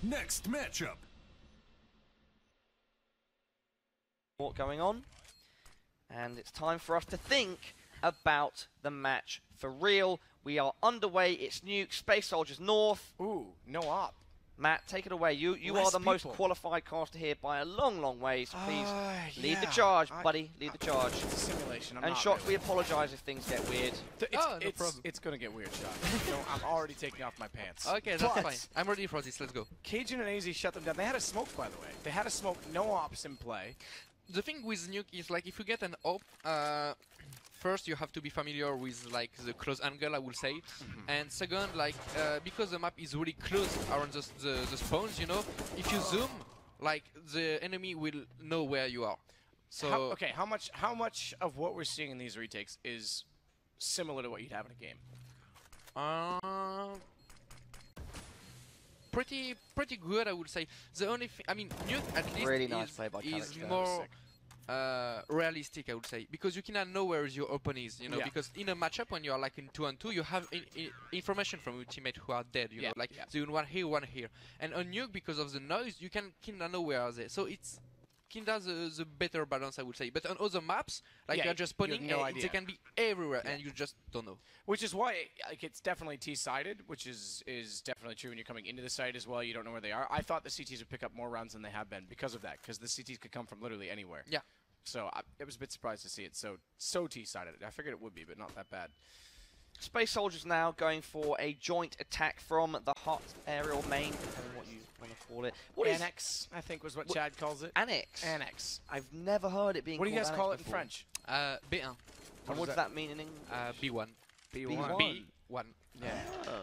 Next matchup. What going on? And it's time for us to think about the match for real. We are underway. It's Nuke, Space Soldiers North. Ooh, no op. Matt, take it away. You are the most qualified caster here by a long, long way. So please lead the charge, buddy. Lead the charge. It's a simulation. And Shock, we apologize if things get weird. No problem. It's going to get weird, Shock. No, I'm already taking off my pants. Okay, that's fine. I'm ready for this. Let's go. CAJUNB&AIZY shut them down. They had a smoke, by the way. They had a smoke, no ops in play. The thing with Nuke is like if you get an op, first you have to be familiar with like the close angle, I will say, and second, like because the map is really close around the spawns, you know, if you zoom, like the enemy will know where you are. So how much of what we're seeing in these retakes is similar to what you'd have in a game? Pretty good, I would say. The only thing, I mean, Nuke at least really nice play by is more realistic, I would say, because you cannot know where your opponent is, you know, because in a matchup when you are like in 2-on-2, you have information from your teammate who are dead, you know, like so one here, and on Nuke, because of the noise, you can kinda know where are they, so it's kinda the better balance, I would say. But on other maps, like you're just spawning, they can be everywhere, and you just don't know. Which is why like it's definitely T-sided, which is definitely true when you're coming into the site as well. You don't know where they are. I thought the CTs would pick up more rounds than they have been because of that, because the CTs could come from literally anywhere. Yeah. So I was a bit surprised to see it so T-sided. I figured it would be, but not that bad. Space Soldiers now going for a joint attack from the hot aerial main, depending on what you want to call it. Annex, I think was what Chad calls it. Annex? Annex. I've never heard it being called What do you guys call it in before. French? B1. And what does that mean in English? B1. B1. B1. Yeah.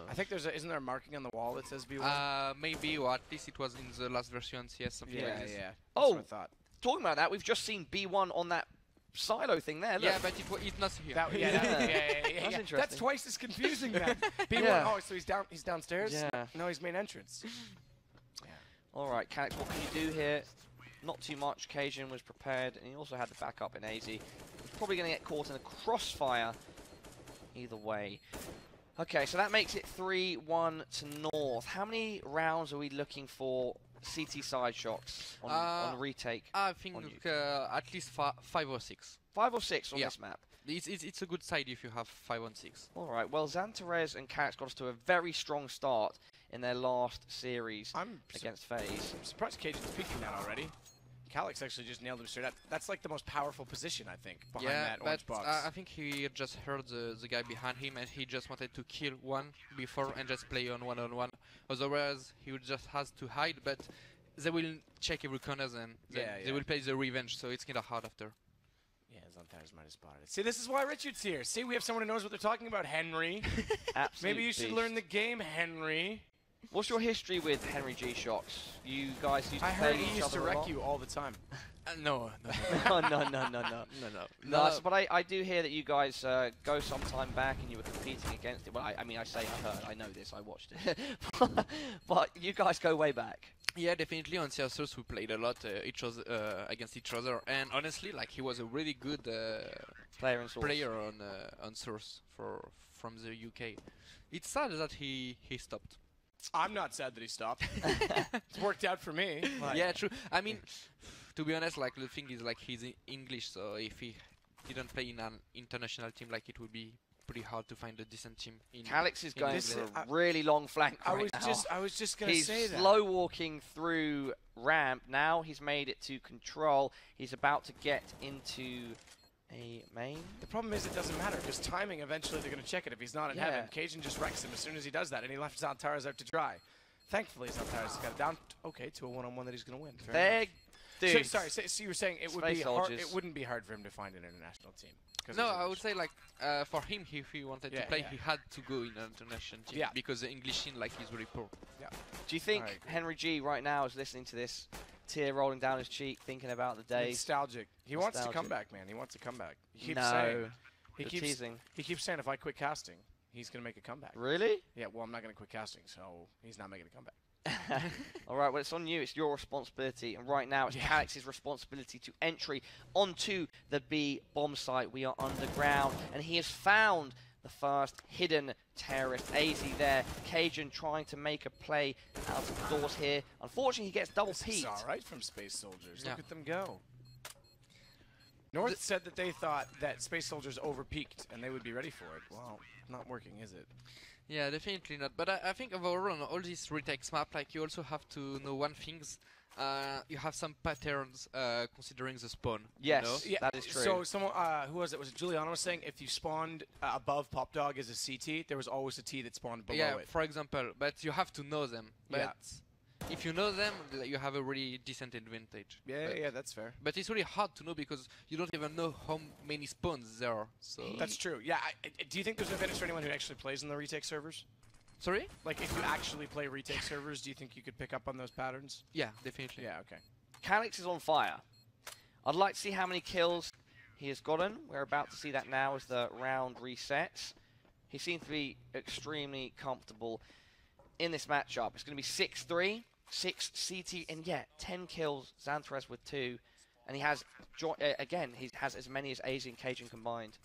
I think isn't there a marking on the wall that says B1? Maybe, or at least it was in the last version, yes, something like this. Yeah. Oh, what I thought. Talking about that, we've just seen B1 on that silo thing there. Look. Yeah, but it's not here. That's interesting. That's twice as confusing then. B1. Oh, so he's downstairs? Yeah. No, he's main entrance. All right, CAJUNB, what can you do here? Not too much. Cajun was prepared, and he also had the backup in AZ. He's probably going to get caught in a crossfire either way. Okay, so that makes it 3-1 to North. How many rounds are we looking for CT side shocks on retake? I think at least 5 or 6. 5 or 6 on this map. It's a good side if you have 5 on 6. All right. Well, XANTARES and CALYX got us to a very strong start in their last series against FaZe. I'm surprised CAJUNB's peeking that already. CALYX actually just nailed him straight up. That's like the most powerful position, I think, behind that orange box. I think he just heard the guy behind him, and he just wanted to kill one before and just play on one-on-one. Otherwise, he would just has to hide, but they will check every corner and they will play the revenge, so it's kind of hard after. Yeah, XANTARES might have spotted it. See, this is why Richard's here. See, we have someone who knows what they're talking about, Henry. Absolutely. Maybe you should learn the game, Henry. What's your history with Henry G Shocks? You guys used to I play heard he used to wreck you all the time. No. No, but I do hear that you guys go some time back and you were competing against it. Well, I mean, I say I heard. I know this. I watched it. But you guys go way back. Yeah, definitely. On CSOs, we played a lot against each other, and honestly, like he was a really good player on Source from the UK. It's sad that he stopped. I'm not sad that he stopped. It's worked out for me. Yeah, true. I mean, to be honest, like the thing is, like he's English, so if he didn't play in an international team, like it would be pretty hard to find a decent team. CALYX is going for a really long flank right now. I was just going to say that. He's slow walking through ramp. Now he's made it to control. He's about to get into a main. The problem is it doesn't matter, because timing, eventually they're going to check it. If he's not in heaven, CAJUNB just wrecks him as soon as he does that, and he left XANTARES out to dry. Thankfully, XANTARES got it down. Okay, to a one-on-one that he's going to win. Dude. So you were saying it would be hard. It wouldn't be hard for him to find an international team. No, I would say like for him, if he wanted to play, he had to go in an international team because the English scene like is really poor. Yeah. Do you think Henry G right now is listening to this, tear rolling down his cheek, thinking about the days? Nostalgic. He wants to come back, man. He wants to come back. He keeps saying. He keeps saying if I quit casting, he's gonna make a comeback. Really? Yeah. Well, I'm not gonna quit casting, so he's not making a comeback. All right, well, it's on you. It's your responsibility. And right now, it's CALYX's responsibility to entry onto the B bomb site. We are underground. And he has found the first hidden terrorist. AZ there. Cajun trying to make a play out of the doors here. Unfortunately, he gets double peaked. It's all right from Space Soldiers. Look at them go. North said that they thought that Space Soldiers over-peaked and they would be ready for it. Well, not working, is it? Yeah, definitely not. But I think overall on all these retakes map, like you also have to know one thing. You have some patterns considering the spawn. Yes, you know? yeah, that is true. So someone, who was it? Was it Juliano was saying if you spawned above Pop Dog as a CT, there was always a T that spawned below it. Yeah, for example. But you have to know them. But if you know them, you have a really decent advantage. Yeah, that's fair. But it's really hard to know because you don't even know how many spawns there are. So that's true. Yeah. Do you think there's an advantage for anyone who actually plays in the retake servers? Sorry? Like, if you actually play retake servers, do you think you could pick up on those patterns? Yeah, definitely. Yeah, okay. CALYX is on fire. I'd like to see how many kills he has gotten. We're about to see that now as the round resets. He seems to be extremely comfortable in this matchup. It's going to be 6-3, 6 CT, and yeah, 10 kills. XANTARES with 2. And he has, again, he has as many as AZ and Cajun combined.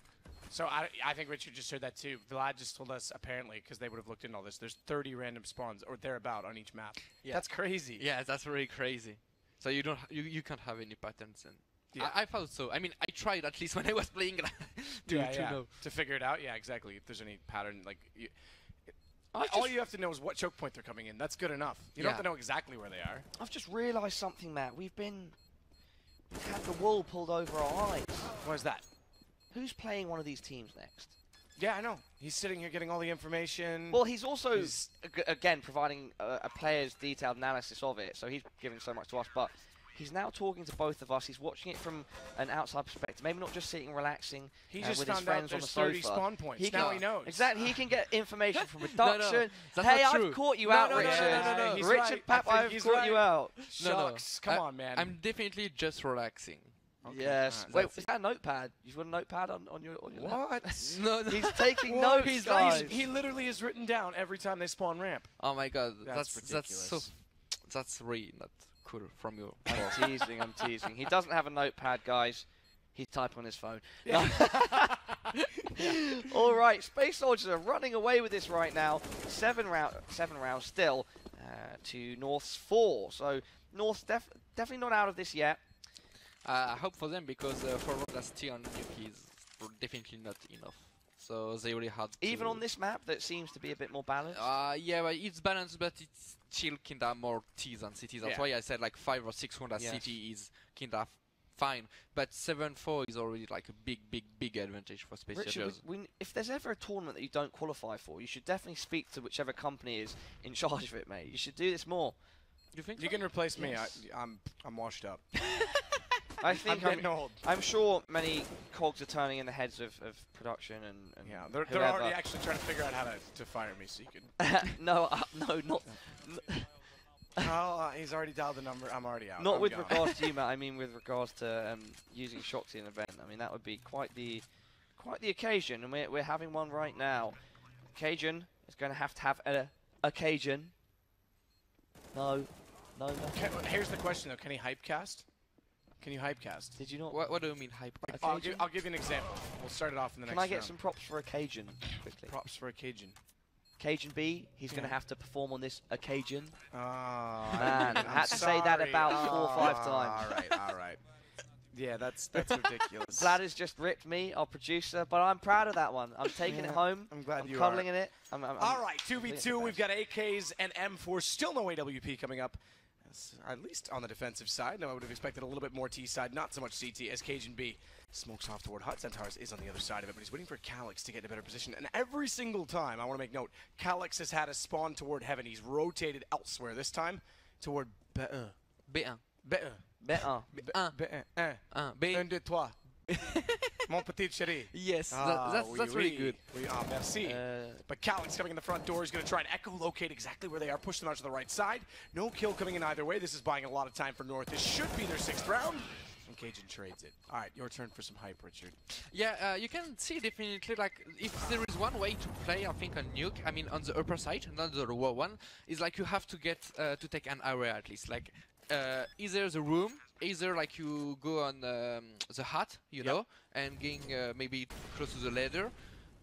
So I think Richard just heard that too. Vlad just told us, apparently, because they would have looked into all this, there's 30 random spawns or thereabout on each map. Yeah. That's crazy. Yeah, that's really crazy. So you don't, you can't have any patterns. And yeah. I thought so. I mean, I tried at least when I was playing to know. To figure it out. Yeah, exactly. If there's any pattern, like all you have to know is what choke point they're coming in. That's good enough. You don't have to know exactly where they are. I've just realised something, Matt. We've had the wool pulled over our eyes. What is that? Who's playing one of these teams next? Yeah, I know. He's sitting here getting all the information. Well, he's also, again, providing a player's detailed analysis of it, so he's giving so much to us, but he's now talking to both of us. He's watching it from an outside perspective, maybe not just sitting relaxing he just with found his friends out on the there's 30 sofa. spawn points. Now he knows. Exactly. He can get information from production. No, hey, I've caught you out, Richard. He's Richard, Pap, I've caught you out. Shucks. Come on, man. I'm definitely just relaxing. Okay. Yes. Wait, is that a notepad? You've got a notepad on your What? No. He's taking notes, guys. He literally has written down every time they spawn ramp. Oh my god, that's ridiculous. That's really not cool from you. I'm teasing. He doesn't have a notepad, guys. He's typing on his phone. Yeah. All right, Space Soldiers are running away with this right now. 7 rounds still to North's 4. So North's definitely not out of this yet. I hope for them because for last T on Nuki is definitely not enough. So they really had to... Even on this map that seems to be a bit more balanced? Yeah, but it's balanced, but it's still kinda more T's than CTs. That's why I said like 5 or 6 rounds CT is kinda fine. But 7-4 is already like a big advantage for Space Soldiers. If there's ever a tournament that you don't qualify for, you should definitely speak to whichever company is in charge of it, mate. You should do this more. You think you can replace me? I'm washed up. I think I'm getting old. I'm sure many cogs are turning in the heads of production and yeah, they're already actually trying to figure out how to fire me, so you can. No, not. Oh, he's already dialed the number. I'm already out. Not with regards to you, Matt. I mean with regards to using Shoxy in an event. I mean that would be quite the occasion, and we're having one right now. Cajun is going to have a Cajun. No. Here's the question though: can he hype cast? Can you hype cast? Did you not? What do you mean hype? I'll give you an example. We'll start it off in the next round. Can I get some props for a Cajun quickly? Props for a Cajun. Cajun B, he's going to have to perform on this occasion. Oh, man, I had to say that about 4 or 5 times. All right. Yeah, that's ridiculous. Vlad has just ripped me, our producer, but I'm proud of that one. I'm taking it home. I'm glad you are. Cuddling in it. All right, 2v2. We've got AKs and M4. Still no AWP coming up. At least on the defensive side. No, I would have expected a little bit more T side, not so much CT as Cajun B smokes off toward Hut. XANTARES is on the other side of it, but he's waiting for CALYX to get in a better position. And every single time, I want to make note, CALYX has had a spawn toward heaven. He's rotated elsewhere. This time toward B1. B1. B1. B1. B1, 2, 3. Mon petit chéri. Yes, that's really good. Merci. But CALYX coming in the front door is going to try and echolocate exactly where they are, push them out to the right side. No kill coming in either way. This is buying a lot of time for North. This should be their 6th round. And Cajun trades it. All right, your turn for some hype, Richard. Yeah, you can see definitely, like, if there is one way to play, I think, on Nuke, I mean, on the upper side, not the lower one, is like you have to get to take an area at least. Like, either the room, either like you go on the hut, you know, and getting maybe close to the ladder,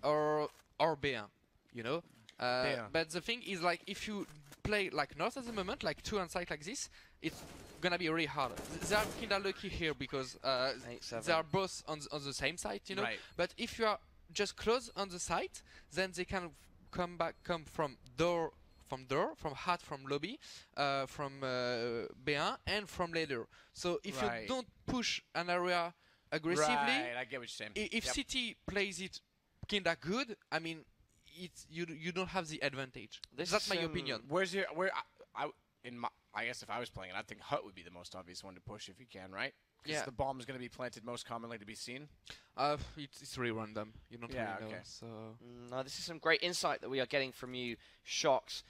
or or B1, you know. But the thing is, like, if you play like North at the moment, like 2 on site like this, it's gonna be really hard. They are kinda lucky here because they are both on the same site, you know. Right. But if you are just close on the site, then they can come from hut, from lobby, from B1 and from ladder. So if you don't push an area aggressively, I get what you're saying. If City plays it kinda good, I mean, you don't have the advantage. That's my opinion. I guess if I was playing it, I think hut would be the most obvious one to push if you can, right? Because the bomb is going to be planted most commonly to be seen. It's really random. You don't really know. So no, this is some great insight that we are getting from you, Shocks.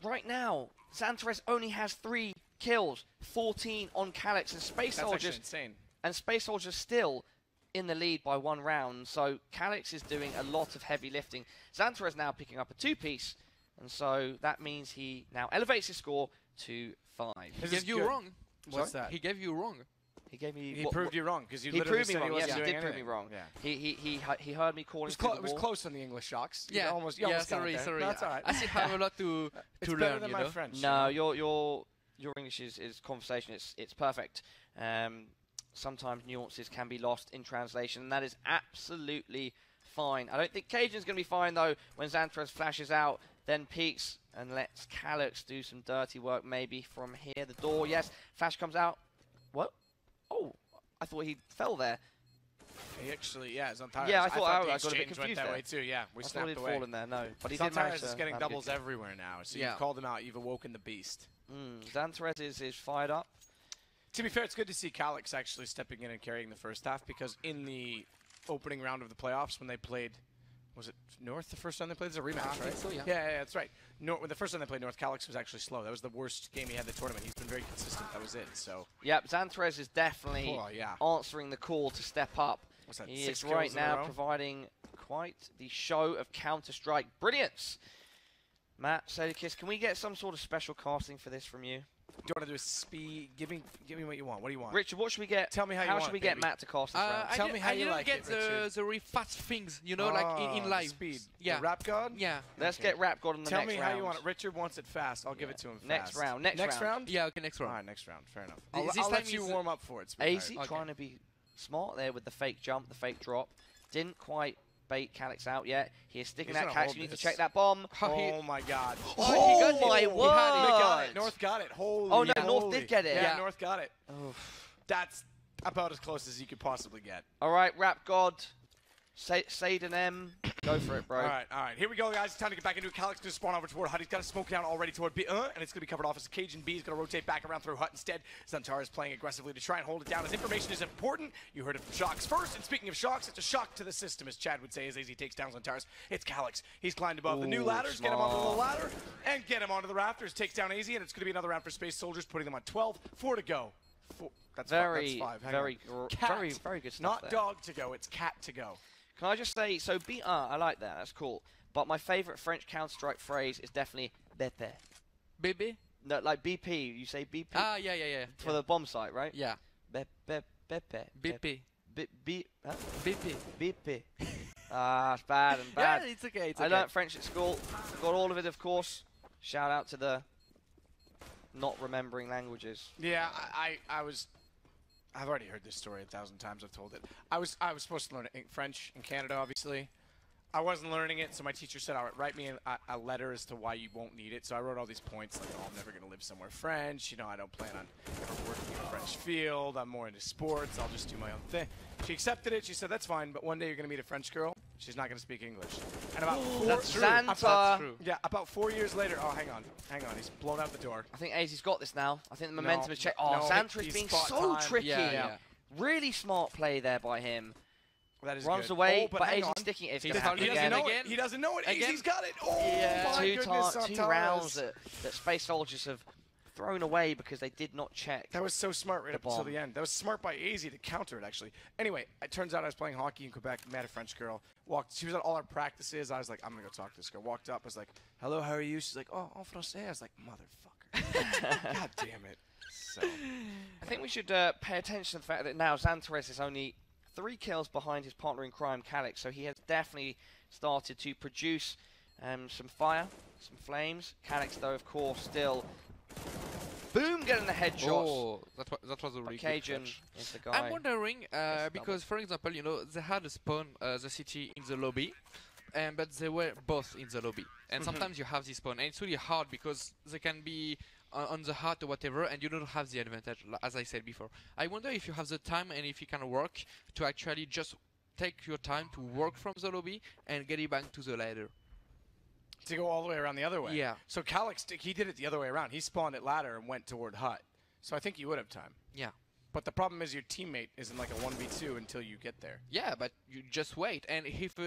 Right now, XANTARES only has 3 kills, 14 on CALYX, and Space Soldiers. That's insane. And Space Soldiers still in the lead by 1 round. So CALYX is doing a lot of heavy lifting. XANTARES now picking up a 2-piece, and so that means he now elevates his score to 5. He gave you wrong. What's that? He gave you wrong. He gave me. He proved you wrong because you he literally proved me said wrong. he wasn't Yes, he doing did prove me anything. wrong. Yeah. He heard me calling. It was close on the English, Shocks. Yeah, You almost got sorry. it there. No, that's all right. I still have a lot to it's learn. better than you my know? French. No, your English is conversation. It's perfect. Sometimes nuances can be lost in translation, and that is absolutely fine. I don't think Cajun's going to be fine though when XANTARES flashes out, then peeks and lets CALYX do some dirty work maybe from here. The door, yes. Flash comes out. What? Oh, I thought he fell there. He actually, it's on tires. Yeah, I thought the I got a bit exchange went confused that there. way too. Yeah, we I thought snapped he'd away. fallen there, no. But he did manage to is getting have a good doubles kill. everywhere now, so you've called him out. You've awoken the beast. XANTARES is fired up. To be fair, it's good to see CALYX actually stepping in and carrying the first half because in the opening round of the playoffs when they played, was it North the first time they played? It's a rematch, right? I think so, yeah. Yeah, that's right. When the first time they played North, CALYX was actually slow. That was the worst game he had in the tournament. He's been very consistent. That was it. So. Yep, XANTARES is definitely answering the call to step up. What's that, he 6 is right kills in a now row? providing quite the show of Counter-Strike brilliance. Matt, Sadikis, can we get some sort of special casting for this from you? Do you want to do a speed? Give me what you want. What do you want? Richard, what should we get? Tell me how you want should we it, get baby. Matt to cast this round? Tell me how you like it, I didn't get the really fast things, you know, like in live. Speed. Yeah. The Rap God? Yeah. Let's get Rap God on the Tell next round. me how you want it. Richard wants it fast. I'll give it to him fast. Next round. Next round. Yeah, okay, next round. All right, next round. Fair enough. This I'll time let you is- warm up for it. AZ sweetheart. trying to be smart there with the fake jump, the fake drop. Didn't quite bait CALYX out yet. He is sticking He's that gonna CALYX. hold You need to this. check that bomb. Oh my God. Oh my He got word. it. North got it. Holy. Oh, no, moly. North did get it. Yeah, Yeah. North got it. Oof. That's about as close as you could possibly get. All right, Rap God. Saden M. Go for it, bro. All right. Here we go, guys. It's time to get back into it. CALYX going to spawn over toward Hut. He's got a smoke down already toward B, and it's going to be covered off as CAJUNB is going to rotate back around through Hut instead. XANTARES playing aggressively to try and hold it down. As information is important, you heard it from Shocks first. And speaking of Shocks, it's a shock to the system, as Chad would say, as AZ takes down XANTARES. It's CALYX. He's climbed above the new ladders, get him onto the ladder, and get him onto the rafters. Takes down AZ, and it's going to be another round for Space Soldiers, putting them on 12. 4 to go. That's Very, five. Hang very, on. very good stuff Not there. dog to go, it's cat to go. Can I just say, so I like that. That's cool. But my favorite French Counter-Strike phrase is definitely BP. Baby? No, like BP. You say BP Ah, yeah. for the bomb site, right? Yeah. BP. BP. Huh? BP. BP. Ah, it's bad and bad. Yeah, it's okay. I learnt French at school. Got all of it, of course. Shout out to the not remembering languages. Yeah, I've already heard this story 1,000 times. I've told it. I was supposed to learn French in Canada, obviously. I wasn't learning it, so my teacher said, all right, write me a letter as to why you won't need it. So I wrote all these points, like, oh, I'm never going to live somewhere French. You know, I don't plan on ever working in a French field. I'm more into sports. I'll just do my own thing. She accepted it. She said, that's fine, but one day you're going to meet a French girl. She's not going to speak English. And about That's true. about 4 years later, oh, hang on. He's blown out the door. I think AZ's got this now. I think the momentum is checked. Oh, no, Xantar is he's being spot so time. tricky. Yeah. Really smart play there by him. That is Runs good. away, Oh, but hang AZ's on. sticking it. It's He's gonna happen He again. doesn't know it. He doesn't know it. Again. AZ's got it. Oh, Yeah. my goodness, Two Antares. rounds that Space Soldiers have thrown away because they did not check. That was so smart right up until bomb. the end. That was smart by AZ to counter it, actually. Anyway, it turns out I was playing hockey in Quebec, met a French girl. She was at all our practices. I was like, I'm going to go talk to this girl. Walked up, I was like, hello, how are you? She's like, oh, en français. I was like, motherfucker. God damn it. So. I think we should pay attention to the fact that now XANTARES is only 3 kills behind his partner in crime, CALYX, so he has definitely started to produce some fire, some flames. CALYX, though, of course, still... Boom, getting the headshot. Oh, that was a really good CAJUNB catch. is the guy. I'm wondering, because, for example, you know, they had a spawn, the city in the lobby, but they were both in the lobby. And sometimes you have this spawn, and it's really hard because they can be on the heart or whatever, and you don't have the advantage, as I said before. I wonder if you have the time and if you can work to actually just take your time to work from the lobby and get it back to the ladder. To go all the way around the other way. Yeah. So CALYX, he did it the other way around. He spawned at ladder and went toward hut. So I think you would have time. Yeah. But the problem is your teammate is in like a 1v2 until you get there. Yeah, but you just wait, and if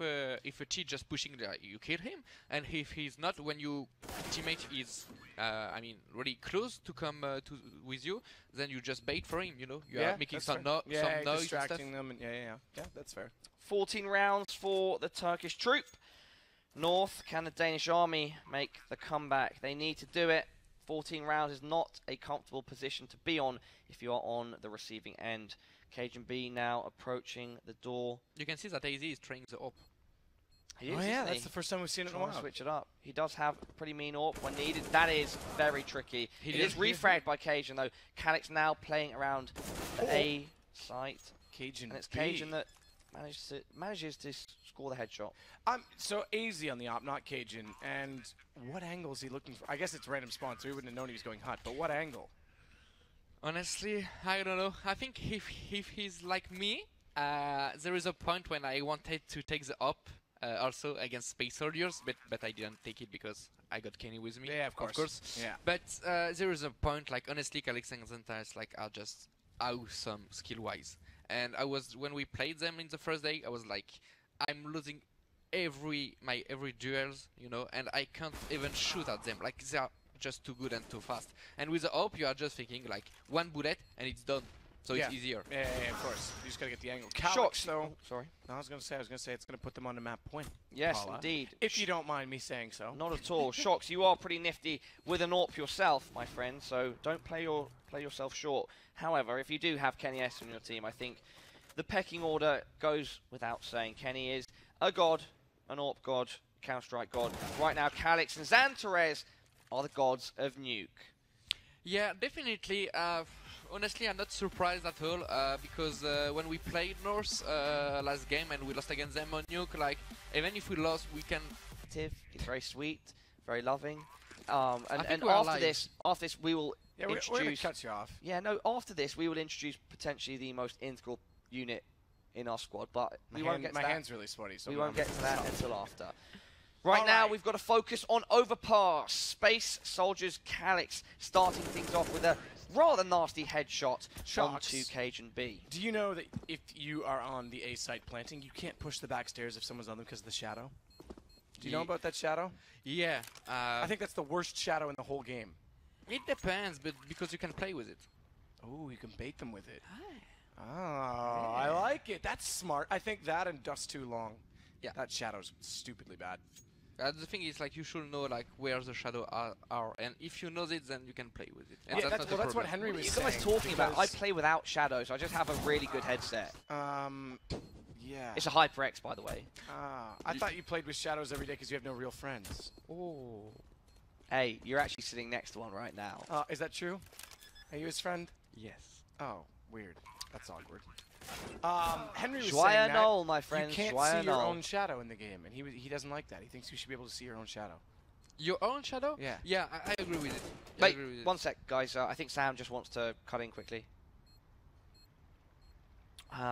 a T just pushing there, you kill him, and if he's not, when your teammate is, I mean, really close to come with you, then you just bait for him. You know, you are making some noise, distracting them, and yeah, that's fair. 14 rounds for the Turkish troop. North, can the Danish army make the comeback? They need to do it. 14 rounds is not a comfortable position to be on if you are on the receiving end. CAJUNB now approaching the door. You can see that AZ is trying the AWP. He is, oh yeah, that's that's the first time we've seen it in a while. Switch it up. He does have pretty mean AWP when needed. That is very tricky. It is refragged by CAJUNB though. CALYX now playing around the A site. CAJUNB. And it's CAJUNB that manages to score the headshot. So AZ on the op, not CAJUNB. And what angle is he looking for? I guess it's random spawn, so he wouldn't have known he was going hot. But what angle? Honestly, I don't know. I think if he's like me, there is a point when I wanted to take the op also against Space Soldiers, but I didn't take it because I got Kenny with me. Yeah, of course. Yeah. But there is a point, like, honestly, CALYX and XANTARES are just awesome skill-wise. And when we played them in the first day, I was like, I'm losing every duels, you know, and I can't even shoot at them. Like, they are just too good and too fast. And with the AWP, you are just thinking like one bullet and it's done. So it's easier. Yeah, of course. You just gotta get the angle. CALYX, though. Oh, sorry. No, I was gonna say it's gonna put them on the map point. Yes, Paula. indeed. If you don't mind me saying so. Not at all. Shox, you are pretty nifty with an AWP yourself, my friend. So don't play yourself short. However, if you do have Kenny S on your team, I think the pecking order goes without saying. Kenny is a god, an AWP god, Counter-Strike god. Right now, CALYX and XANTARES are the gods of Nuke. Yeah, definitely. Honestly, I'm not surprised at all because when we played North last game and we lost against them on Nuke, like, even if we lost, we can... He's very sweet, very loving. And after this, we will introduce... we're gonna cut you off. Yeah, no, after this, we will introduce potentially the most integral unit in our squad, but we won't get to that. My hand's really sweaty, so we won't get to that until after. Right now, we've got to focus on Overpass. Space Soldiers CALYX starting things off with a rather nasty headshot onto CAJUNB. Do you know that if you are on the A site planting, you can't push the back stairs if someone's on them because of the shadow? Do you know about that shadow? Yeah. I think that's the worst shadow in the whole game. It depends, but because you can play with it. Oh, you can bait them with it. Oh, I like it. That's smart. I think that and Dust Too Long. Yeah. That shadow's stupidly bad. The thing is, like, you should know, like, where the shadow are, and if you know it, then you can play with it. And yeah, that's what Henry was saying. What are you guys talking about? I play without shadows. I just have a really good headset. Yeah. It's a HyperX, by the way. I thought you played with shadows every day because you have no real friends. Oh. Hey, you're actually sitting next to one right now. Is that true? Are you his friend? Yes. Oh, weird. That's awkward. Henry was saying that my friend. You can't see your own shadow in the game, and he doesn't like that. He thinks you should be able to see your own shadow. Your own shadow? Yeah. Yeah, I agree with it. Wait, one sec, guys. I think Sam just wants to cut in quickly.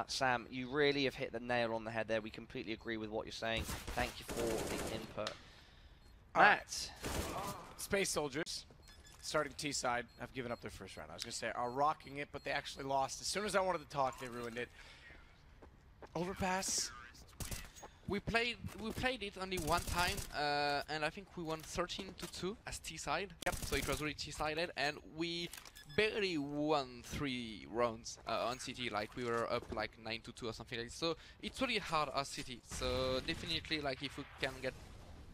Sam, you really have hit the nail on the head there. We completely agree with what you're saying. Thank you for the input. Matt. Space Soldiers. Starting T-side, have given up their first round. I was going to say, are rocking it, but they actually lost. As soon as I wanted to talk, they ruined it. Overpass. We played it only one time, and I think we won 13-2 as T-side. Yep. So it was really T-sided, and we barely won 3 rounds on City. Like, we were up like 9-2 or something like this. So it's really hard as City. So definitely, like, if we can get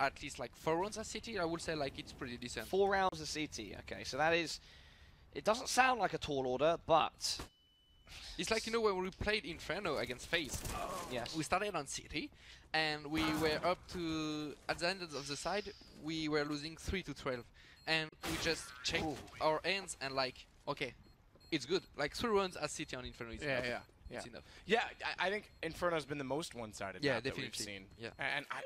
at least like 4 rounds at City, I would say like it's pretty decent. 4 rounds at City, okay, so that is, it doesn't sound like a tall order, but It's like, you know, when we played Inferno against FaZe. Yes. We started on City, and we were up to, at the end of the side, we were losing 3-12. And we just checked our ends and like, okay, it's good. Like 3 runs as City on Inferno is enough. It's enough. Yeah, I think Inferno's been the most one-sided map that we've seen. Yeah. And I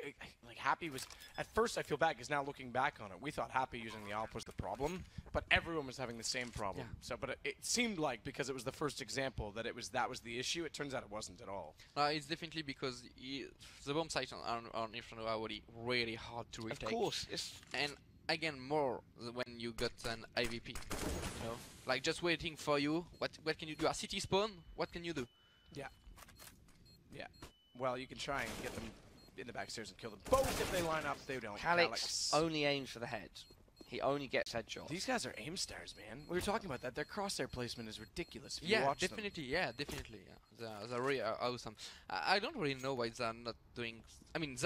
like Happy was at first I feel bad because now looking back on it, we thought Happy using the AWP was the problem, but everyone was having the same problem. Yeah. So, but it seemed like because it was the first example that that was the issue. It turns out it wasn't at all. It's definitely because the bomb sites on Inferno are really hard to retake. Of course. And again, more when you got an IVP. You know, like just waiting for you. What can you do? A city spawn. What can you do? Yeah. Well, you can try and get them in the backstairs and kill them both if they line up. They don't. CALYX only aims for the head. He only gets headshots. These guys are aim stars, man. We were talking about that. Their crosshair placement is ridiculous. If Yeah, you watch definitely. them. Yeah, definitely. Yeah, they're really awesome. I don't really know why they're not doing. I mean,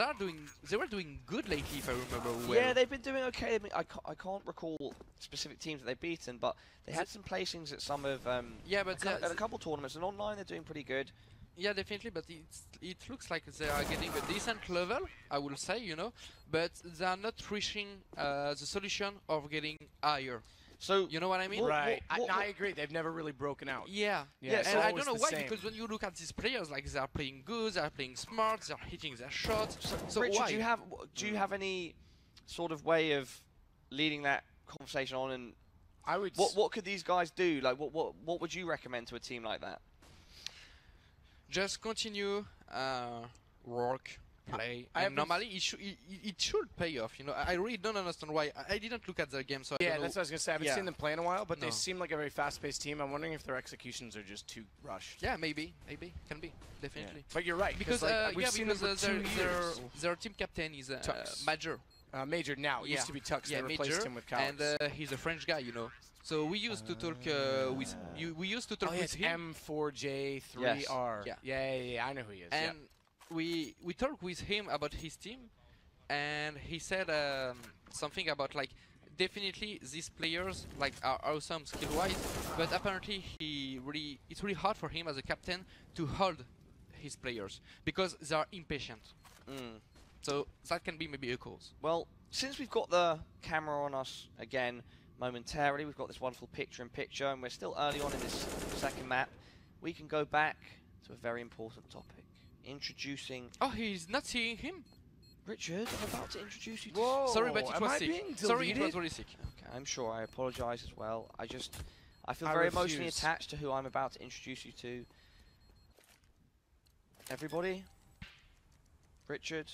they were doing good lately, if I remember well. Yeah, they've been doing okay. I mean, I can't recall specific teams that they've beaten, but they had some placings at some of yeah, but at a couple tournaments, and online they're doing pretty good. Yeah, definitely, but it looks like they are getting a decent level, I will say, you know, but they are not reaching the solution of getting higher. So you know what I mean? Right. I agree. They've never really broken out. Yeah. Yeah, And I don't know why, same. because when you look at these players, like they are playing good, they are playing smart, they are hitting their shots. So Richard, why? do you have any sort of way of leading that conversation on? And I would. What could these guys do? Like, what would you recommend to a team like that? Just continue, work, play. And normally it should pay off. You know, I really don't understand why. I didn't look at their game, so I don't know. That's what I was gonna say. I haven't seen them play in a while, but No. they seem like a very fast-paced team. I'm wondering if their executions are just too rushed. Yeah, maybe, can be, definitely. Yeah. But you're right Because like, we've seen them for 2 years. their team captain is Tux. Major. Major now. It used to be Tux. Yeah, they replaced Major, him with CALYX. and he's a French guy, you know. So we used to talk with we used to talk with him. M4J3R. Yes. Yeah. I know who he is. And we talked with him about his team, and he said something about like definitely these players like are awesome skill-wise, but apparently it's really hard for him as a captain to hold his players because they are impatient. So that can be maybe a cause. Well, since we've got the camera on us again momentarily, we've got this wonderful picture-in-picture, and we're still early on in this second map, we can go back to a very important topic. Introducing... Oh, he's not seeing him? Richard, I'm about to introduce you to... Whoa, sorry, but it am was I sick. being Sorry, it deleted? was really sick. Okay, I'm sure. I apologise as well. I feel I very refuse. emotionally attached to who I'm about to introduce you to. Everybody? Richard?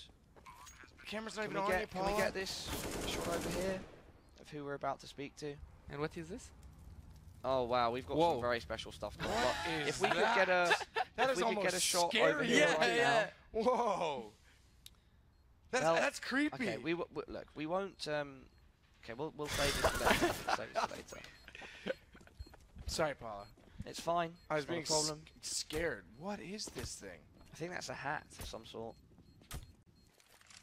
The camera's not Can even we, on get, can we get this shot over here of who we're about to speak to? And what is this? Oh wow, we've got Whoa. some very special stuff going on. What But is if we could that? get a, That if is we could get a almost shot scary. over here right now. Whoa. Well, That's creepy. Okay, look, we won't. Okay, we'll save this for later. Save this for later. Sorry, Paula. It's fine. I was It's not being a problem. scared. What is this thing? I think that's a hat of some sort.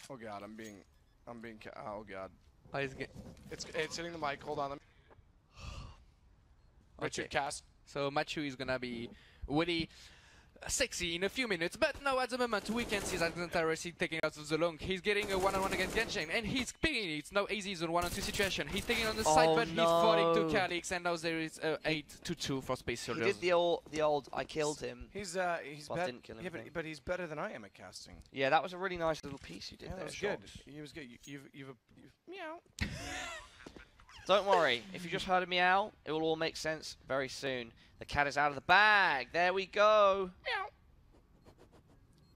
Oh God, I'm being. Oh God. Oh, It's hitting the mic. Hold on. Richard Okay. Cast. So Matthew is gonna be really sexy in a few minutes, but now at the moment we can see that Serisi taking out of the long. He's getting a one-on-one against Genshin, and he's picking it. Now AZ is on 1-on-2 situation. He's taking on the side, but he's falling to CALYX, and now there is 8-2 for Space He Soldiers. did the old I killed him. He's Well, better. didn't kill him, Yeah, thing. but he's better than I am at casting. Yeah, that was a really nice little piece you did Yeah, there. that was good. Shogs. He was good. You've meow. Don't worry, if you just heard a meow, it will all make sense very soon. The cat is out of the bag. There we go. Meow.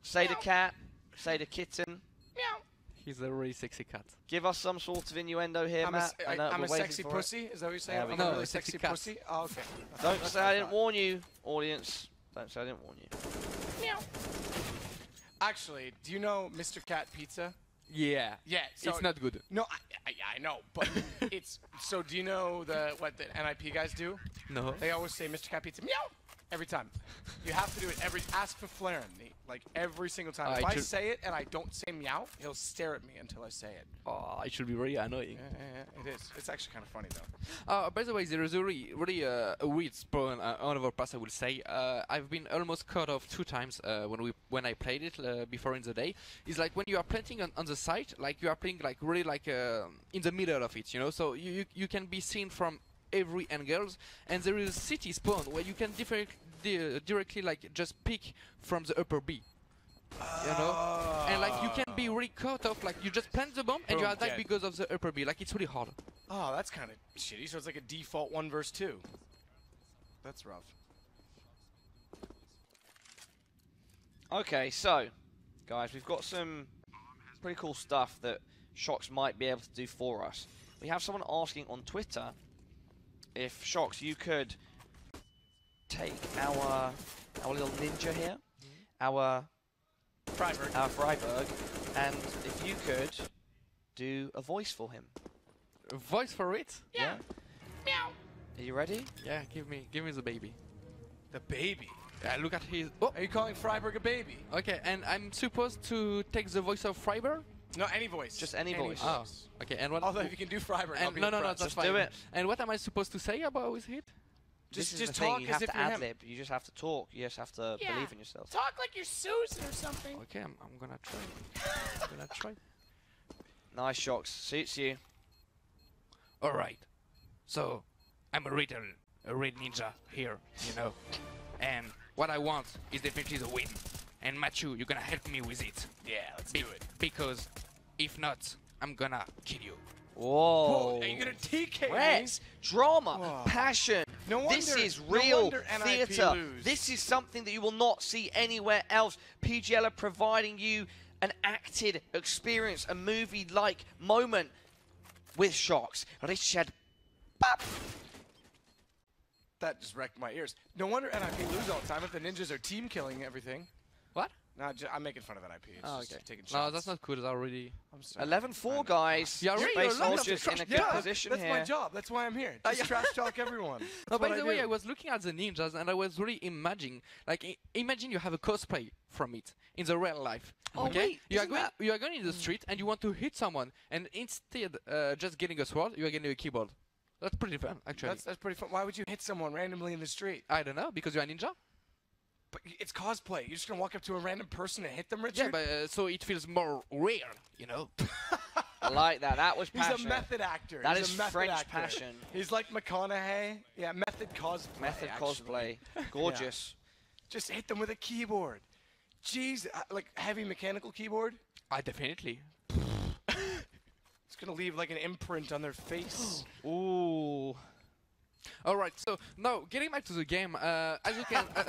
Say the cat. Say the kitten. Meow. He's a really sexy cat. Give us some sort of innuendo here, Matt. I know I'm we're a waiting sexy for it. pussy. Is that what you're saying? There we I'm go. a No, really a sexy sexy cat. pussy. Oh, okay. Don't That's say what I I didn't thought. warn you, audience. Don't say I didn't warn you. Meow. Actually, do you know Mr. Cat Pizza? Yeah. Yeah. So It's not good. No, I know, but it's so. Do you know what the NIP guys do? No. They always say Mr. Cat Pizza. Meow. Every time. You have to do it ask for Flaren, like every single time. If I say it and I don't say meow, he'll stare at me until I say it. Oh, it should be really annoying. Yeah, it is. It's actually kind of funny though. By the way, there is a really a weird spawn on our pass, I will say. I've been almost cut off 2 times when I played it before in the day. It's like when you are planting on the site, like you are playing like really like in the middle of it, you know. So you can be seen from every angles, and there is a city spawn where you can directly like just pick from the upper B, you know, and like you can be really cut off, like you just plant the bomb and you are dead because of the upper B. Like it's really hard. Oh, that's kind of shitty. So it's like a default 1 versus 2. That's rough. Okay, so guys, we've got some pretty cool stuff that Shox might be able to do for us. We have someone asking on Twitter if Shox, you could take our little ninja here, our Freiburg, and if you could do a voice for him. A voice for it? Yeah. Meow. Are you ready? Yeah, give me the baby. The baby? Yeah, look at his... Oh! Are you calling Freiburg a baby? Okay, and I'm supposed to take the voice of Freiburg? No, any voice. Just any voice. Oh, okay, and what... Although if you can do Freiburg, I'll be no, impressed. that's fine. do it. And what am I supposed to say about his hit? Just talk you as have if to you're him. ad-lib. You just have to talk. You just have to believe in yourself. Talk like you're Susan or something. Okay, I'm gonna try. I'm gonna try. Nice, Shox. Suits you. Alright. So, I'm a red ninja here, you know. And what I want is definitely the win. And Matthew, you're gonna help me with it. Yeah, let's do it. Because if not, I'm gonna kill you. Whoa. Are you gonna TK Where's drama, Whoa. passion? No wonder, this is no real wonder theatre. lose. This is something that you will not see anywhere else. PGL are providing you an acted experience, a movie-like moment with Shox. Richard. Bap. That just wrecked my ears. No wonder NIP lose all the time if the ninjas are team killing everything. What? No, I'm making fun of NIP. It's Oh, just okay. taking shots. No, that's not cool. It's already... I'm sorry. 11-4, guys. Yeah, Space you're Soldiers in a good position that's here. my job. That's why I'm here. Just trash talk everyone. No, That's by what the I way, do. I was looking at the ninjas and I was really imagining, like, imagine you have a cosplay from it in the real life. Oh, okay? wait, you isn't are going in the street and you want to hit someone, and instead just getting a sword, you are getting a keyboard. That's pretty fun, actually. That's pretty fun. Why would you hit someone randomly in the street? I don't know, because you're a ninja? But it's cosplay. You're just gonna walk up to a random person and hit them, Richard? Yeah, but so it feels more real, you know? I like that. That was passion. He's a method actor. That He's is a method French actor. passion. He's like McConaughey. Yeah, method cosplay. Method actually. cosplay. Gorgeous. Just hit them with a keyboard. Jeez, like heavy mechanical keyboard. Definitely. It's gonna leave like an imprint on their face. Ooh. Alright, so now getting back to the game, as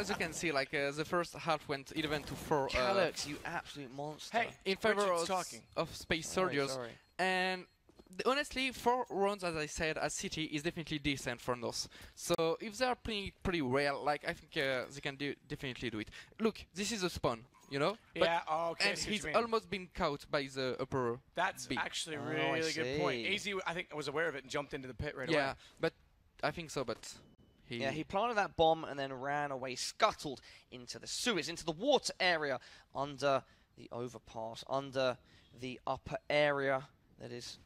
you can see, like the first half went 11-4. CAJUNB&AIZY, you absolute monster. Hey, in favor Richard's of Space Soldiers. Sorry. And honestly, 4 rounds, as I said, as City is definitely decent for North. So if they are playing pretty well, like I think they can definitely do it. Look, this is a spawn, you know? Yeah, okay. And he's almost been caught by the upper That's B. actually a Oh, really I good point. see. AZ, I think, was aware of it and jumped into the pit right away. Yeah, but I think so, but he planted that bomb and then ran away, scuttled into the sewers, into the water area, under the overpass, under the upper area that is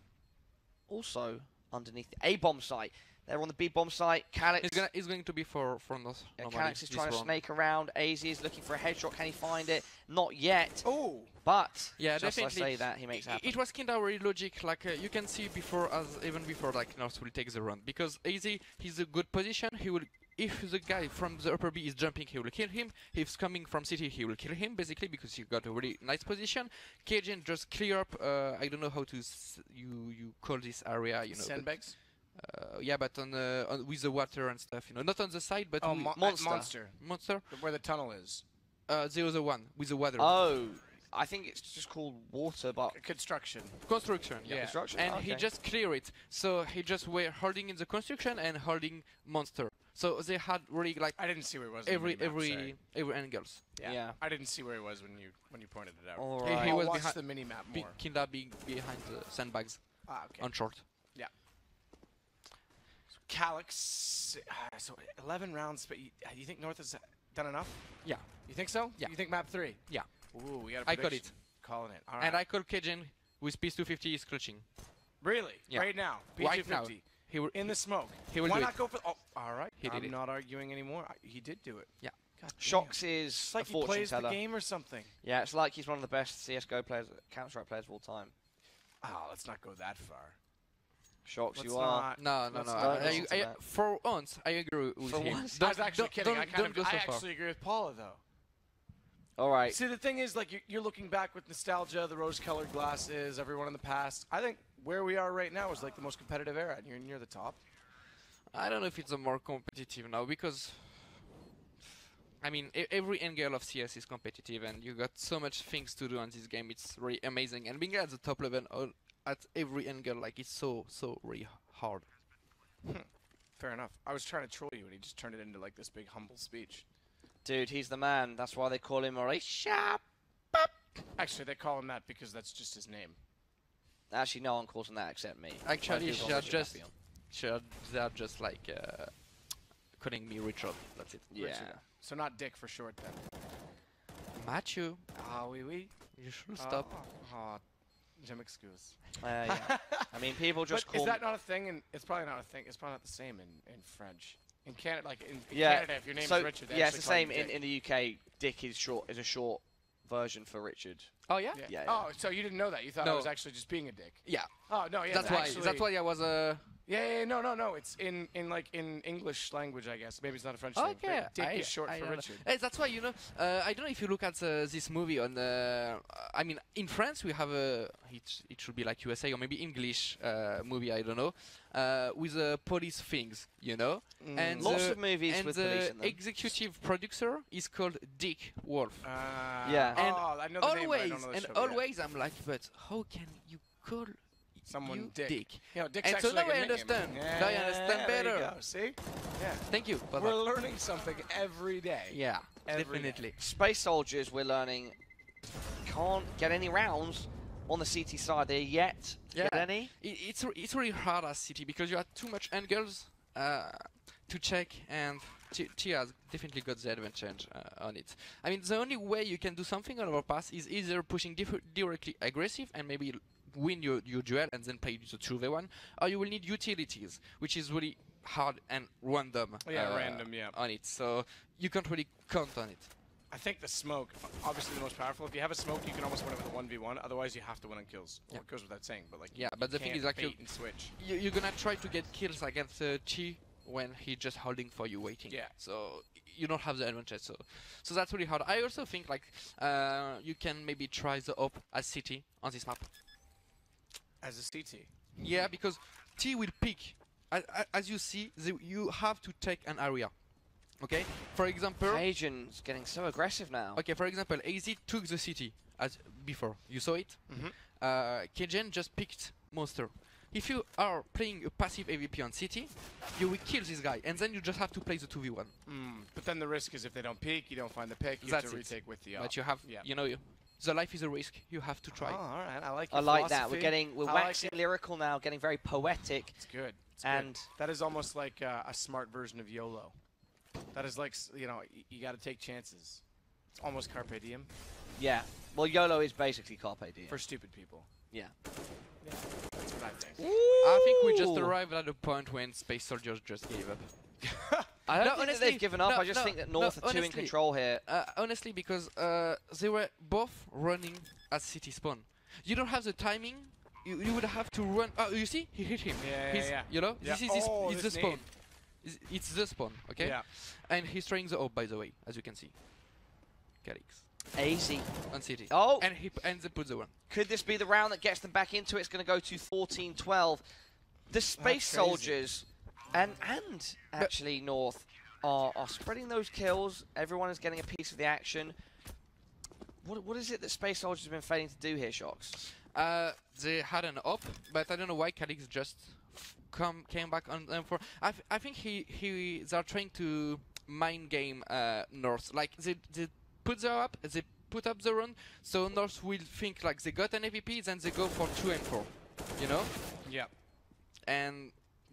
also underneath the A-bomb site. They're on the B-bomb site. CAJUNB&AIZY it's going to be for us. yeah, CAJUNB&AIZY is trying to snake around. AZ is looking for a headshot. Can he find it? Not yet. Oh. But yeah, just definitely. I say that, he makes it happen. It was kind of very logic, like you can see even before like North will take the run, because AZ he's a good position. He will, if the guy from the upper B is jumping, he will kill him. If he's coming from city, he will kill him basically because he got a really nice position. CAJUNB just clear up. I don't know how to you call this area, you know. Sandbags. Yeah, but on with the water and stuff, you know, not on the side, but Monster. Monster. Where the tunnel is. The other one with the water. Oh. I think it's just called water, but Construction. Construction, yeah. Construction. And okay. he just clear it. So he just were holding in the construction and holding monster. So they had really like I didn't see where it was. every angles. Yeah. I didn't see where it was when you pointed it out. All He right. was I'll watch behind the mini map more. Kinda being behind the sandbags Ah, okay. on short. Yeah. CAJUNB&AIZY. So 11 rounds, but you think North has done enough? Yeah. You think so? Yeah. You think map 3? Yeah. Ooh, we got a I prediction. call it. Calling it. All right. And I call CAJUNB with piece 250 is clutching. Really? Yeah. Right now? Right now. He in the smoke. He will Why do not it. go for? Oh, all right. He did I'm it. not arguing anymore. He did do it. Yeah. God damn. Shox is It's like a he fortune plays the teller. game or something. Yeah, it's like he's one of the best CS:GO players, Counter-Strike players of all time. Oh, let's not go that far. Shox, Let's you are. not- No. let's not listen to that. For once, I agree with For him. once? I was actually kidding. I Don't go so far. actually agree with Paula though. All right. See, the thing is, like, you're looking back with nostalgia, the rose-colored glasses, everyone in the past. I think where we are right now is like the most competitive era, and you're near the top. I don't know if it's a more competitive now because, I mean, every angle of CS is competitive, and you got so much things to do on this game. It's really amazing, and being at the top level at every angle, like it's so really hard. Fair enough. I was trying to troll you, and he just turned it into like this big humble speech. Dude, he's the man. That's why they call him Mauricia. Actually, they call him that because that's just his name. Actually, no one calls him that except me. Actually, I do call they're Richard just Papillon. they're just like calling me Richard. That's it. Yeah. Richard. So not Dick for short then. Matthew, Ah, oui. you should stop. Oh, je m'excuse. Yeah. I mean, people just But call. is that not a thing? And it's probably not a thing. It's probably not the same in French. In Canada, like in Yeah. Canada, if your name's So Richard, they yeah, it's actually the call you same Dick. in the UK. Dick is a short version for Richard. Oh yeah. Yeah. Yeah, Oh, so you didn't know that? You thought I No. was actually just being a dick? Yeah. Oh no, yeah. That's why. Actually, That's why I was Yeah, no. It's in English language, I guess. Maybe it's not a French thing. Okay, but Dick is short for don't know. Richard. Hey, that's why, you know, I don't know if you look at this movie on, I mean, in France we have it should be like USA or maybe English movie, I don't know, with police things, you know. And Lots of movies and with the police in them. executive producer is called Dick Wolf. Yeah. And oh, I know the name, but I don't know the show yet. always I'm like, but how can you call Someone you Dick. You know, Dick's And so actually now like I a nickname. understand. Yeah, Now I understand there you better. go. See? Yeah. Thank you. We're learning something every day. Yeah, Every day. definitely. Space soldiers, we're learning, can't get any rounds on the CT side there yet. Yeah. Get any? It's really hard as City because you have too much angles to check, and T has definitely got the advantage on it. I mean, the only way you can do something on overpass is either pushing directly aggressive and maybe win your duel and then play the 2v1, or you will need utilities, which is really hard and random. Yeah, random, yeah. On it, so you can't really count on it. I think the smoke, obviously the most powerful. If you have a smoke, you can almost win it with a 1v1. Otherwise, you have to win on kills. Well, it goes without saying, but like Yeah, but the thing can't is, like, bait and switch. You're gonna try to get kills against Chi when he's just holding for you, waiting. Yeah. So you don't have the advantage. So that's really hard. I also think like you can maybe try the op as City on this map. As a CT. Yeah, because T will pick. As you see, you have to take an area. Okay. For example. CAJUNB's getting so aggressive now. Okay. For example, AZ took the city as before. You saw it. CAJUNB just picked monster. If you are playing a passive AVP on city, you will kill this guy, and then you just have to play the 2v1. But then the risk is if they don't peek, you don't find the pick, you That's have to it. retake with the But you have, yeah. you know, the life is a risk. You have to try. Oh, all right. I like I your like that. philosophy. We're I like waxing it. lyrical now, getting very poetic. It's good. It's And good. That is almost like a smart version of YOLO. That is like, you know, you got to take chances. It's almost carpe diem yeah. Well, YOLO is basically carpe diem. for stupid people. Yeah. Yeah, that's what I think. I think we just Ooh. arrived at a point when Space Soldiers just gave up. I don't No, think that honestly, they've given up. no, I just no, think that no, North are too in honestly, control here. Honestly, because they were both running at city spawn. You don't have the timing. You would have to run. Oh, you see, he hit him. Yeah. You know, Yeah. this is Oh, it's the this spawn. nade. It's the spawn, okay? Yeah. And he's trying the op, by the way, as you can see. CALYX Easy. on city. Oh. And they put the one. Could this be the round that gets them back into it? It's going to go to 14-12. The Space crazy. Soldiers and actually North are spreading those kills. Everyone is getting a piece of the action. What is it that Space Soldiers have been failing to do here, Shox? They had an op, but I don't know why CALYX just came back on them for. I think they're trying to mind game North. Like they put the up, they put up the run, so North will think like they got an AVP, then they go for 2 and 4. You know? Yeah. And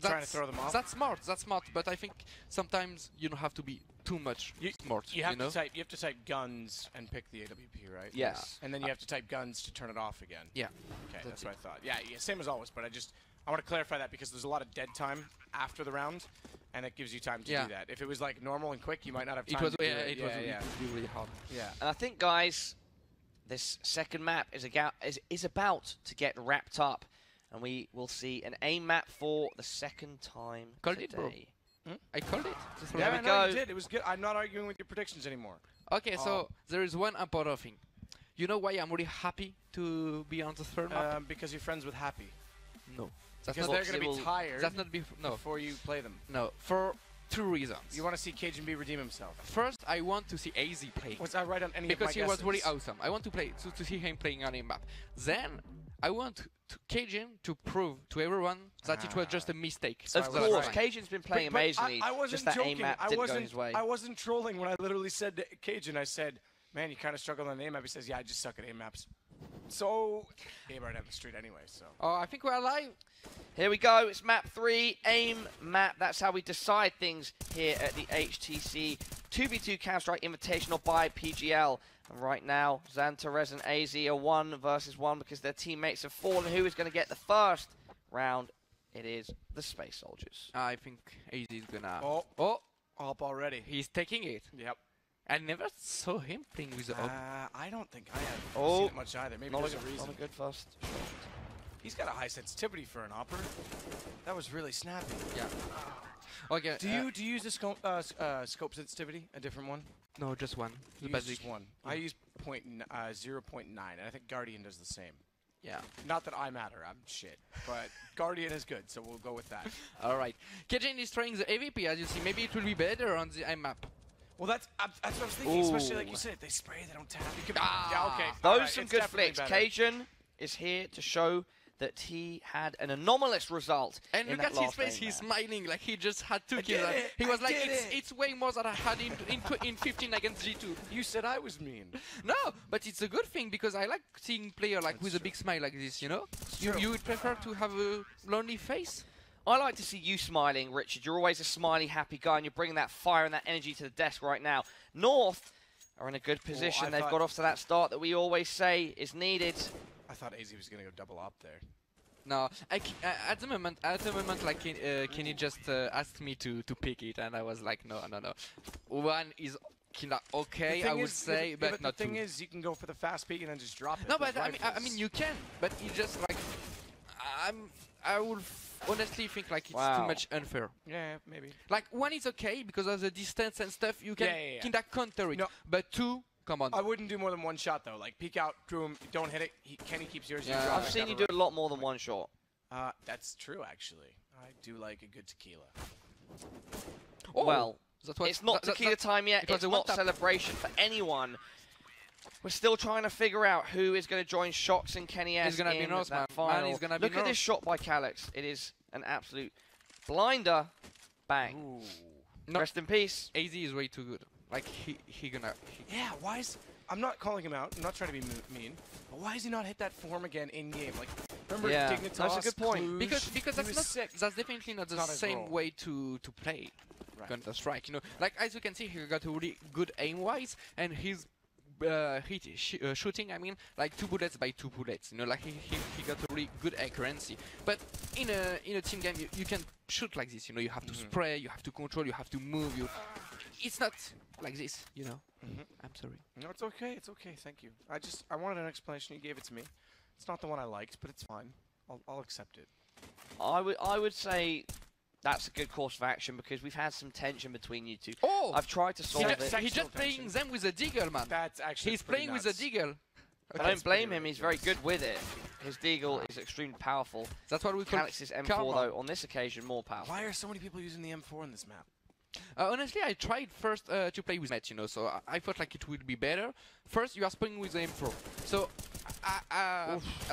trying to throw them off. That's smart. That's smart. But I think sometimes you don't have to be too much smart. You have to type guns and pick the AWP, right? Yes. And then you have to type guns to turn it off again. Yeah. Okay, that's what I thought. Yeah, same as always. But I want to clarify that because there's a lot of dead time after the round, and it gives you time to do that. If it was like normal and quick, you might not have time to do it. It was really hard. Yeah. And I think, guys, this second map is about to get wrapped up, and we will see an aim map for the second time today. It, bro. I called it. There we go. You did. It was good. I'm not arguing with your predictions anymore. Okay, so there is one important thing. You know why I'm really happy to be on the third map? Because you're friends with Happy. No. Because they're going to be tired before you play them. No, for 2 reasons. You want to see CAJUNB redeem himself. First, I want to see AZ play. Was I right on any because of my he guesses? was really awesome. I want to see him playing on a map. Then, I want CAJUN to prove to everyone that it was just a mistake. Of course, CAJUN's been playing amazingly. I wasn't just that joking. aim map didn't go his way. I wasn't trolling when I literally said to CAJUN, I said, man, you kind of struggled on the aim map. He says, yeah, I just suck at aim maps. So, came right down the street anyway, so. Oh, I think we're alive. Here we go, it's map 3, aim map. That's how we decide things here at the HTC 2V2 Counter-Strike Invitational by PGL. And right now, XANTARES&CALYX are 1 versus 1 because their teammates have fallen. Who is going to get the first round? It is the Space Soldiers. I think AZ is gonna... Oh, up already. He's taking it. Yep. I never saw him playing with the op. I don't think I have seen it much either. Maybe there's a reason. Not a good first shot. He's got a high sensitivity for an operator. That was really snappy. Yeah. Okay. Do you use the scope sensitivity? A different one? No, just one. The basic. Just one. I use 0.9, and I think Guardian does the same. Yeah. Not that I matter, I'm shit. But Guardian is good, so we'll go with that. All right. CAJUN is trying the AVP, as you see. Maybe it will be better on the map. Well, that's what I was thinking, especially like you said, they spray, they don't tap. Yeah, okay. Those some good flicks. CAJUN is here to show that he had an anomalous result. And look at his face, he's smiling like he just had 2 kills. He was like, it's way more than I had in 15 against G2. You said I was mean. No, but it's a good thing because I like seeing player like with a big smile like this, you know? You would prefer to have a lonely face? I like to see you smiling, Richard. You're always a smiley, happy guy, and you're bringing that fire and that energy to the desk right now. North are in a good position. They've got off to that start that we always say is needed. I thought AZ was going to go double up there. No, at the moment, like Kenny just asked me to pick it, and I was like, no. One is kinda okay, I would say, but not the thing two. is, you can go for the fast peek and then just drop it. No, but I mean, you can, but it's just like, I would honestly think like it's too much unfair. Yeah, maybe. Like 1 is okay because of the distance and stuff. You can kinda counter it. No. But 2, come on. I wouldn't do more than 1 shot though. Like peek out, drew him, don't hit it. Kenny keeps yours. Yeah, I've seen you do a lot more than 1 shot. That's true actually. I do like a good tequila. Oh, well, it's not tequila time yet. It's not celebration for anyone. We're still trying to figure out who is going to join Shox and Kenny S in that final. Look at this shot by CALYX. It is an absolute blinder. Bang. Rest in peace. AZ is way too good. Like Yeah, why is... I'm not calling him out. I'm not trying to be mean. But why does he not hit that form again in game? Like, remember Dignitas? That's a good point. Cluj, because that's definitely not the same way to play Counter-Strike. You know, like as you can see, he got a really good aim-wise, and he's shooting. I mean, like 2 bullets by 2 bullets. You know, like he got a really good accuracy. But in a team game, you can shoot like this. You know, you have to spray, you have to control, you have to move. It's not like this. You know. I'm sorry. No, it's okay. It's okay. Thank you. I wanted an explanation. You gave it to me. It's not the one I liked, but it's fine. I'll accept it. I would say that's a good course of action because we've had some tension between you two. Oh! I've tried to solve it. He's just playing them with a deagle, man. That's actually He's playing with a deagle. I don't blame him. He's very good with it. His deagle is extremely powerful. That's what we call CALYX's M4, though, on this occasion, more powerful. Why are so many people using the M4 in this map? Honestly, I tried first to play with Met, you know, so I thought like it would be better. First, you are playing with the M4, so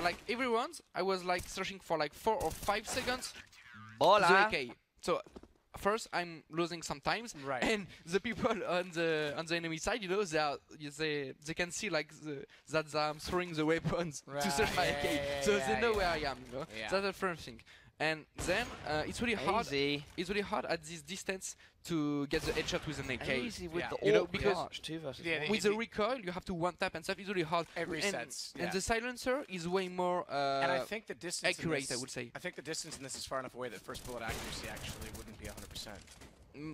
like every round, I was like searching for like 4 or 5 seconds. Bola. Okay, so first I'm losing sometimes, and the people on the enemy side, you know, they can see like that I'm throwing the weapons to search my AK, so they know where I am, you know. That's the first thing. And then it's really hard. AZ. It's really hard at this distance to get the headshot with an AK. AZ with the you know, because arch, 2 versus Yeah, 1. with the recoil, you have to one tap and stuff. It's really hard. Every and, sense. and the silencer is way more and I think the distance accurate, in this, I would say. I think the distance in this is far enough away that first bullet accuracy actually wouldn't be 100%.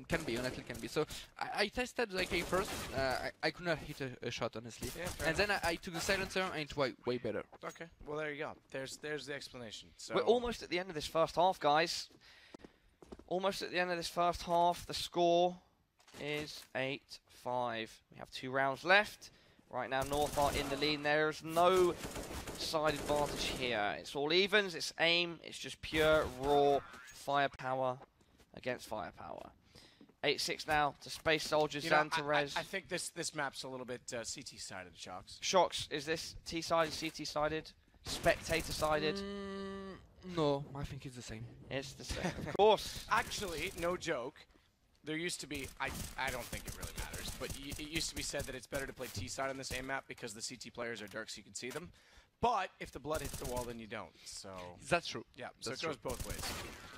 Can be, honestly, can be. So I tested the AK first. I could not hit a shot, honestly. Yeah, and then I took the silencer, and it's way better. Okay, well there you go. There's the explanation. So We're almost at the end of this first half, guys. Almost at the end of this first half. The score is 8-5. We have 2 rounds left. Right now, North are in the lead. There's no side advantage here. It's all evens. It's aim. It's just pure, raw firepower against firepower. 8-6 now to Space Soldiers, XANTARES. I think this map's a little bit CT-sided, Shocks. Shocks, is this T-sided, CT-sided, spectator-sided? No, I think it's the same. It's the same, of course. Actually, no joke. There used to be, I don't think it really matters, but it used to be said that it's better to play T-side on this aim map because the CT players are dark so you can see them. But if the blood hits the wall, then you don't. So that's true. Yeah, so that's it goes both ways.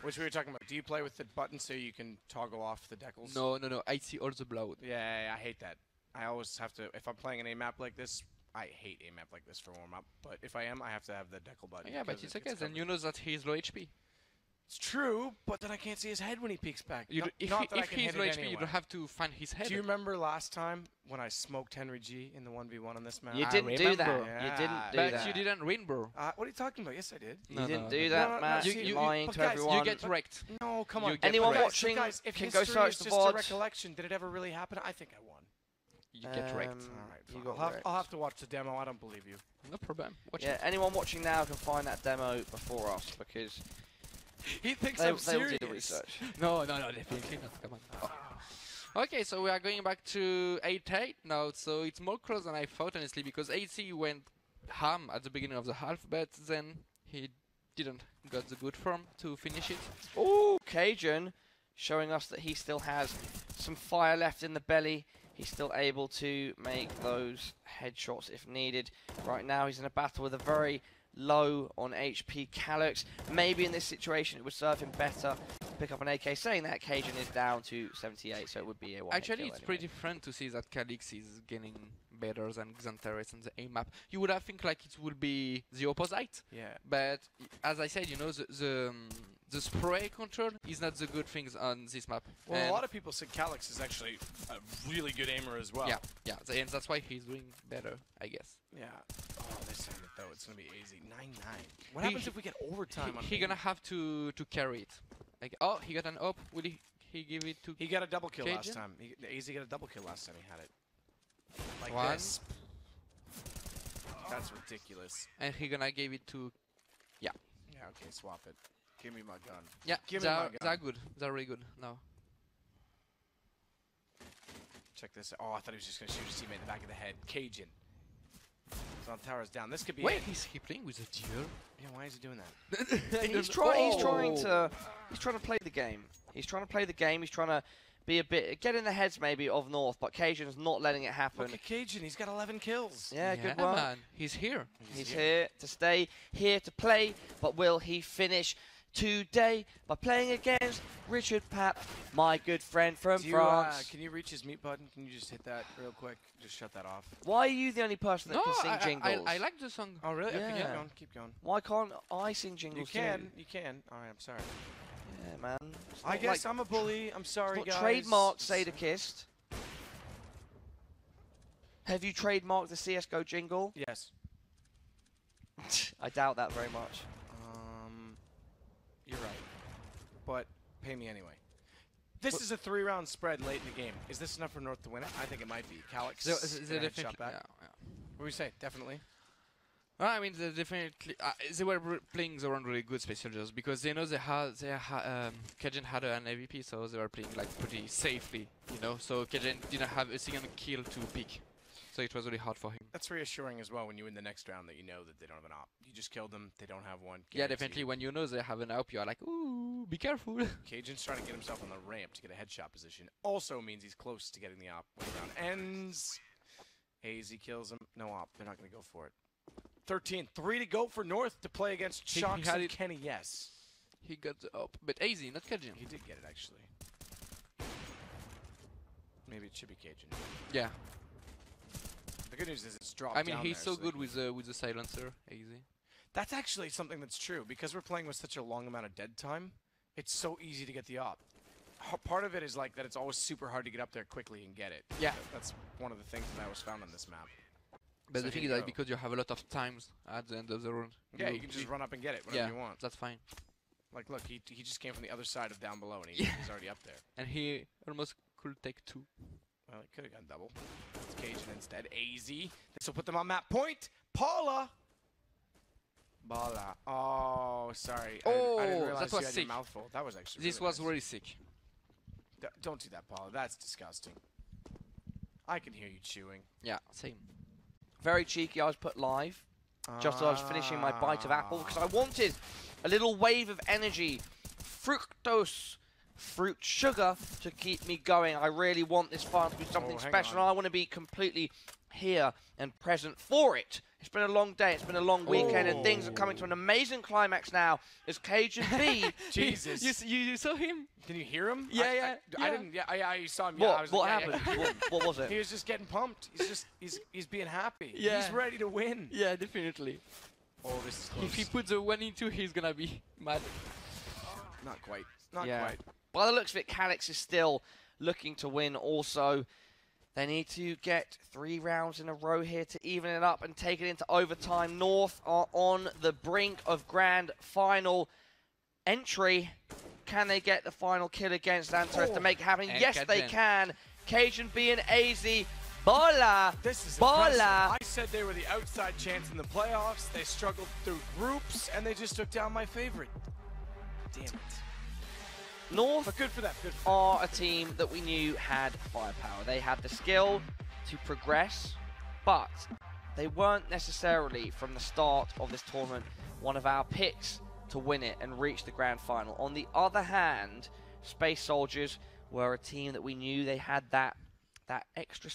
Which we were talking about. Do you play with the button so you can toggle off the decals? No. I see all the blood. Yeah, I hate that. I always have to, if I'm playing an aim map like this, I hate aim map like this for warm up. But if I am, I have to have the decal button. Yeah, but it's okay. Then you know that he's low HP. It's true, but then I can't see his head when he peeks back. If he's low HP, you don't have to find his head. Do you remember last time when I smoked Henry G in the 1v1 on this map? You didn't do that. Yeah. You didn't do but that. you didn't win, bro. What are you talking about? Yes, I did. You didn't do that, Matt. You're lying to guys, everyone. You get wrecked. No, come on. Anyone guys, watching guys, if can go history search is the just a VOD. recollection, did it ever really happen? I think I won. You get wrecked. All right, you fine. got I'll have to watch the demo. I don't believe you. No problem. Watch Yeah, it. anyone watching now can find that demo before us because He thinks they'll I'm serious. do the research. No, definitely not. Come on. Oh. Okay, so we are going back to 8-8 now. So it's more close than I thought, honestly, because AC went ham at the beginning of the half, but then he didn't got the good form to finish it. Ooh, Cajun showing us that he still has some fire left in the belly. He's still able to make those headshots if needed. Right now he's in a battle with a very low on HP CAJUNB. Maybe in this situation it would serve him better to pick up an AK. Saying that, Cajun is down to 78, so it would be a 1 Actually, it's pretty fun to see that CAJUNB is getting better than XANTARES on the aim map. You would have think like it would be the opposite. Yeah. But as I said, you know, the spray control is not the good things on this map. Well, and a lot of people said CAJUNB is actually a really good aimer as well. Yeah, and that's why he's doing better, I guess. Yeah. Oh, they're saying it though. It's gonna be easy. 9-9. What happens if we get overtime? He's gonna have to carry it. Like, oh, he got an up. Will he give it to? He got a double kill Cajun? last time. AZ got a double kill last time he had it. Like One. this. That's ridiculous. And he gonna give it to. Yeah. Okay. Swap it. Give me my gun. Yeah. Give me my gun. They're good. They're really good now. Check this out. Oh, I thought he was just gonna shoot his teammate in the back of the head. Cajun. So on towers down. This could be. Wait, is he playing with a deer? Yeah. Why is he doing that? He's trying to play the game. He's trying to play the game. He's trying to be a bit get in the heads maybe of North, but Cajun's not letting it happen. Look at Cajun. He's got 11 kills. Yeah, good work. Man. He's here. He's here to stay, here to play, but will he finish today by playing against Richard Papp, my good friend from France? Can you reach his mute button? Can you just hit that real quick? Just shut that off. Why are you the only person that can sing jingles? I like the song. Oh, really? Yeah. Okay, keep going. Why can't I sing jingles You can. too? You can. All right, I'm sorry. Yeah, man. It's I not guess like, I'm a bully. I'm sorry, it's not guys. trademarked Sadakist. Have you trademarked the CSGO jingle? Yes. I doubt that very much. You're right. But pay me anyway. This is a 3-round spread late in the game. Is this enough for North to win it? I think it might be. CAJUNB. They definitely. Shot back. Yeah. What do we say? Definitely. Well, I mean, they definitely. They were playing the round really good Space Soldiers because they know Cajun had an AVP, so they were playing like pretty safely, you know. So Cajun didn't have a single kill to pick, so it was really hard for him. That's reassuring as well when you win the next round that you know that they don't have an op. You just killed them. They don't have one. Yeah, Guaranteed. definitely. When you know they have an op, you are like, ooh, be careful. Cajun's trying to get himself on the ramp to get a headshot position. Also means he's close to getting the op when the round ends. AZ kills him. No op. They're not going to go for it. 13. 3 to go for North to play against Shocks and Kenny. Yes. He got the up, but AZ, not Cajun. He did get it actually. Maybe it should be Cajun. Yeah. The good news is it's dropped. I mean, down he's there, so good with the silencer, AZ. That's actually something that's true because we're playing with such a long amount of dead time. It's so easy to get the op. Part of it is like that it's always super hard to get up there quickly and get it. Yeah. That's one of the things that I was found on this map. But So the thing here is you that go. because you have a lot of times at the end of the round. Yeah, you can just run up and get it whenever you want. That's fine. Like, look, he just came from the other side of down below and he's already up there. And he almost could take 2. Well, he could have gone double. It's Cajun instead. AZ. This will put them on map point. Paula. Bala. Oh, sorry. Oh, I didn't realize that was you had sick. your mouthful. That was actually This really was nice. really sick. Don't do that, Paula. That's disgusting. I can hear you chewing. Yeah, same. Very cheeky. I was put live just as I was finishing my bite of apple because I wanted a little wave of energy, fructose, fruit sugar to keep me going. I really want this final to be something special. And I want to be completely here and present for it. It's been a long day, it's been a long weekend, and things are coming to an amazing climax now as CAJUNB. Jesus. You saw him? Can you hear him? Yeah, I didn't. Yeah, I saw him. What, Yeah, I was what like, happened? What was it? He was just getting pumped. He's being happy. Yeah. He's ready to win. Yeah, definitely. Oh, this is close. If he puts a 1 into, he's gonna be mad. Not quite. Not Yeah. quite. By the looks of it, CALYX is still looking to win also. They need to get 3 rounds in a row here to even it up and take it into overtime. North are on the brink of grand final entry. Can they get the final kill against Antares to make it happen? And Yes, they can. CAJUNB&AIZY. Bola! This is Bola! impressive. I said they were the outside chance in the playoffs. They struggled through groups, and they just took down my favorite. Damn it. North But good for them. Good for them. are a team that we knew had firepower. They had the skill to progress, but they weren't necessarily, from the start of this tournament, one of our picks to win it and reach the grand final. On the other hand, Space Soldiers were a team that we knew they had that extra